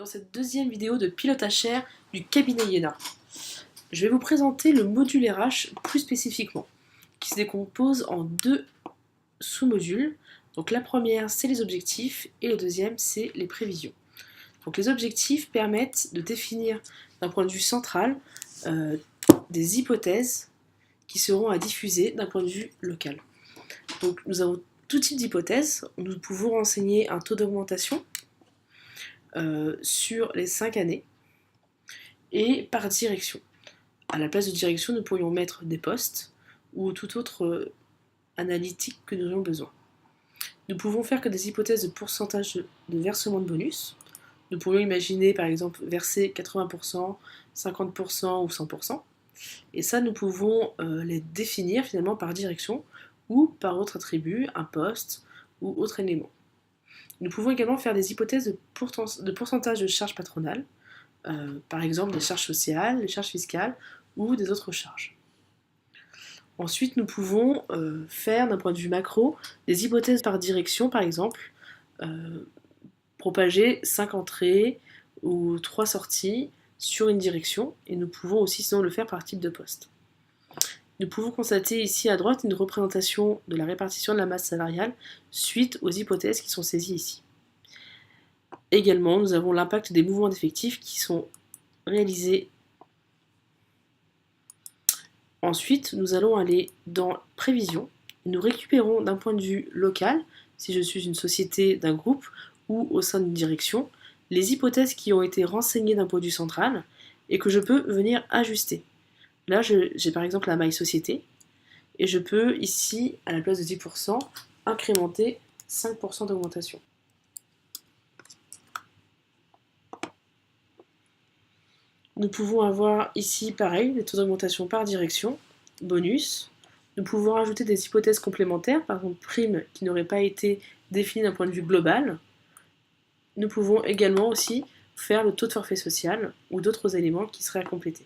dans cette deuxième vidéo de pilotage cher du cabinet Iéna. Je vais vous présenter le module RH plus spécifiquement, qui se décompose en deux sous-modules. Donc la première, c'est les objectifs, et le deuxième, c'est les prévisions. Donc les objectifs permettent de définir d'un point de vue central des hypothèses qui seront à diffuser d'un point de vue local. Donc nous avons tout type d'hypothèses. Nous pouvons renseigner un taux d'augmentation sur les 5 années et par direction. À la place de direction, nous pourrions mettre des postes ou tout autre analytique que nous aurions besoin. Nous pouvons faire que des hypothèses de pourcentage de versement de bonus. Nous pourrions imaginer par exemple verser 80%, 50% ou 100%. Et ça, nous pouvons les définir finalement par direction ou par autre attribut, un poste ou autre élément. Nous pouvons également faire des hypothèses de pourcentage de charges patronales, par exemple des charges sociales, des charges fiscales ou des autres charges. Ensuite, nous pouvons faire d'un point de vue macro des hypothèses par direction, par exemple, propager 5 entrées ou 3 sorties sur une direction, et nous pouvons aussi sinon le faire par type de poste. Nous pouvons constater ici à droite une représentation de la répartition de la masse salariale suite aux hypothèses qui sont saisies ici. Également, nous avons l'impact des mouvements d'effectifs qui sont réalisés. Ensuite, nous allons aller dans prévision. Nous récupérons d'un point de vue local, si je suis une société d'un groupe ou au sein d'une direction, les hypothèses qui ont été renseignées d'un point de vue central et que je peux venir ajuster. Là, j'ai par exemple la maille société, et je peux ici, à la place de 10%, incrémenter 5% d'augmentation. Nous pouvons avoir ici, pareil, les taux d'augmentation par direction, bonus. Nous pouvons rajouter des hypothèses complémentaires, par exemple primes qui n'auraient pas été définies d'un point de vue global. Nous pouvons également aussi faire le taux de forfait social ou d'autres éléments qui seraient à compléter.